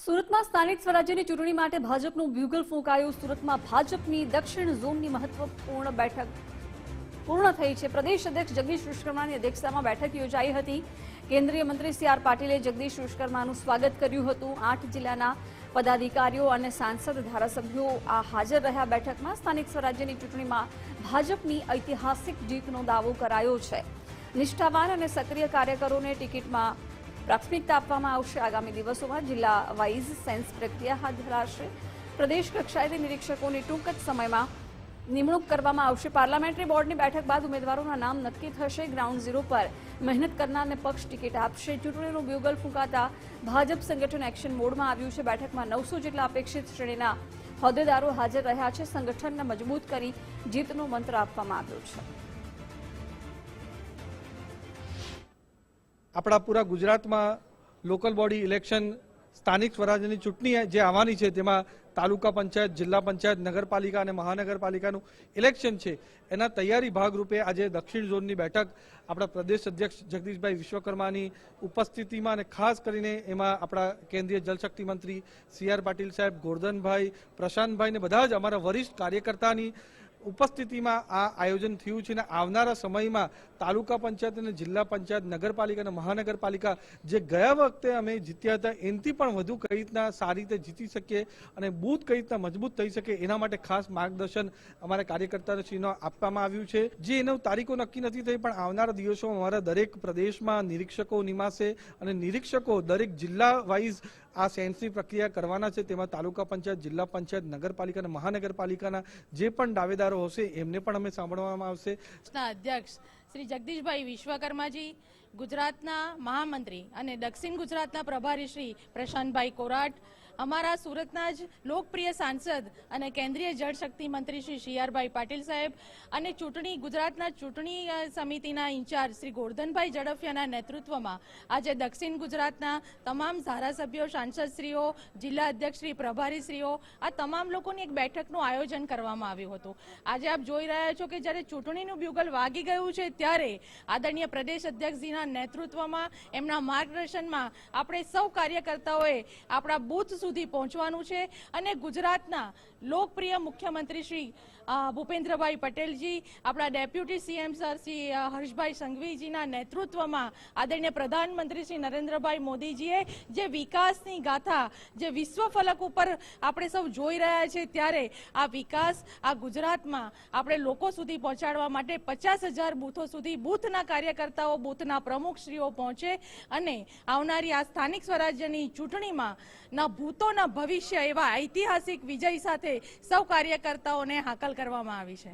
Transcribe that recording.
સુરતમાં સ્થાનિક સ્વરાજ્યની ચૂંટણી માટે ભાજપનું બ્યુગલ ફૂંકાયું। સુરતમાં ભાજપની દક્ષિણ ઝોનની મહત્વપૂર્ણ બેઠક પૂર્ણ થઈ છે। પ્રદેશ અધ્યક્ષ જગદીશ વિશ્વકર્માની અધ્યક્ષતામાં બેઠક યોજાઈ હતી। કેન્દ્રીય મંત્રી સી.આર. પાટીલે જગદીશ વિશ્વકર્માનું સ્વાગત કર્યું હતું। 8 જિલ્લાના પદાધિકારીઓ અને સાંસદ ધારાસભ્યો હાજર રહ્યા। બેઠકમાં સ્થાનિક સ્વરાજ્યની ચૂંટણીમાં ભાજપની ઐતિહાસિક જીતનો દાવો કરાયો છે। નિષ્ઠાવાન અને સક્રિય કાર્યકરોને ટિકિટમાં પ્રાથમિકતા આપવામાં આવશે। આગામી દિવસોમાં જિલ્લા વાઇઝ સેન્સ પ્રક્રિયા હાથ ધરાશે। પ્રદેશ કક્ષાએથી નિરીક્ષકોની ટૂંક જ સમયમાં નિમણૂક કરવામાં આવશે। પાર્લામેન્ટરી બોર્ડની બેઠક બાદ ઉમેદવારોના નામ નક્કી થશે। ગ્રાઉન્ડ ઝીરો પર મહેનત કરનારને પક્ષ ટિકિટ આપશે। ચૂંટણીનું બ્યુગલ ફૂંકાતા ભાજપ સંગઠન એક્શન મોડમાં આવ્યું છે। બેઠકમાં 900 જેટલા અપેક્ષિત શ્રેણીના હોદ્દેદારો હાજર રહ્યા છે। સંગઠનને મજબૂત કરી જીતનો મંત્ર આપવામાં આવ્યો છે। આપણા પૂરા ગુજરાતમાં લોકલ બોડી ઇલેક્શન સ્થાનિક સ્વરાજ્યની ચૂંટણી જે આવવાની છે તેમાં તાલુકા પંચાયત, જિલ્લા પંચાયત, નગરપાલિકા અને મહાનગરપાલિકાનું ઇલેક્શન છે। એના તૈયારી ભાગરૂપે આજે દક્ષિણ ઝોનની બેઠક આપણા પ્રદેશ અધ્યક્ષ જગદીશભાઈ વિશ્વકર્માની ઉપસ્થિતિમાં અને ખાસ કરીને એમાં આપણા કેન્દ્રીય જલશક્તિ મંત્રી સી.આર. પાટીલ સાહેબ, ગોરધનભાઈ, પ્રશાંતભાઈ ને બધા જ અમારા વરિષ્ઠ કાર્યકર્તાની ઉપસ્થિતિમાં આ આયોજન થયું છે। અને આવનારા સમયમાં તાલુકા પંચાયત અને જિલ્લા પંચાયત, નગરપાલિકા અને મહાનગરપાલિકા જે ગયા વખતે અમે જીત્યા હતા એનાથી પણ વધુ કઈ રીતના સારી રીતે જીતી શકીએ અને બૂથ કઈ રીતના મજબૂત થઈ શકે એના માટે ખાસ માર્ગદર્શન અમારા કાર્યકર્તાશ્રીનો આપવામાં આવ્યું છે। જે એનો તારીખો નક્કી નથી થઈ પણ આવનારા દિવસોમાં અમારા દરેક પ્રદેશમાં નિરીક્ષકો નિમાશે અને નિરીક્ષકો દરેક જિલ્લા વાઇઝ આ સેન્સની પ્રક્રિયા કરવાના છે। તેમાં તાલુકા પંચાયત, જિલ્લા પંચાયત, નગરપાલિકા અને મહાનગરપાલિકાના જે પણ દાવેદારો હશે એમને પણ અમે સાંભળવામાં આવશે। અધ્યક્ષ શ્રી જગદીશભાઈ વિશ્વકર્માજી, ગુજરાતના મહામંત્રી અને દક્ષિણ ગુજરાતના પ્રભારી શ્રી પ્રશાંતભાઈ કોરાટ, અમારા સુરતના જ લોકપ્રિય સાંસદ અને કેન્દ્રીય જળશક્તિ મંત્રી શ્રી સી.આર. પાટીલ સાહેબ અને ગુજરાતના ચૂંટણી સમિતિના ઇન્ચાર્જ શ્રી ગોરધનભાઈ ઝડફિયાના નેતૃત્વમાં આજે દક્ષિણ ગુજરાતના તમામ ધારાસભ્યો, સાંસદશ્રીઓ, જિલ્લા અધ્યક્ષશ્રી, પ્રભારીશ્રીઓ આ તમામ લોકોની એક બેઠકનું આયોજન કરવામાં આવ્યું હતું। આજે આપ જોઈ રહ્યા છો કે જ્યારે ચૂંટણીનું બ્યુગલ વાગી ગયું છે ત્યારે આદરણીય પ્રદેશ અધ્યક્ષજીના નેતૃત્વમાં, એમના માર્ગદર્શનમાં આપણે સૌ કાર્યકર્તાઓએ આપણા બૂથ સુધી પહોંચવાનું છે અને ગુજરાતના લોકપ્રિય મુખ્યમંત્રી શ્રી ભૂપેન્દ્રભાઈ પટેલજી, આપણા deputy CM sir Shri Harshbhai સંઘવીજીના નેતૃત્વમાં આદરણીય પ્રધાનમંત્રી શ્રી નરેન્દ્રભાઈ મોદીજીએ જે વિકાસની ગાથા જે વિશ્વ ફલક ઉપર આપણે સૌ જોઈ રહ્યા છે ત્યારે આ વિકાસ આ ગુજરાતમાં આપણે લોકો સુધી પહોંચાડવા માટે 50,000 બૂથો સુધી બૂથના કાર્યકર્તાઓ, બૂથના પ્રમુખશ્રીઓ પહોંચે અને આવનારી આ સ્થાનિક સ્વરાજ્યની ચૂંટણીમાં ના ભૂતોના ભવિષ્ય એવા ઐતિહાસિક વિજય સાથે સૌ કાર્યકર્તાઓને હાકલ કરવામાં આવી છે।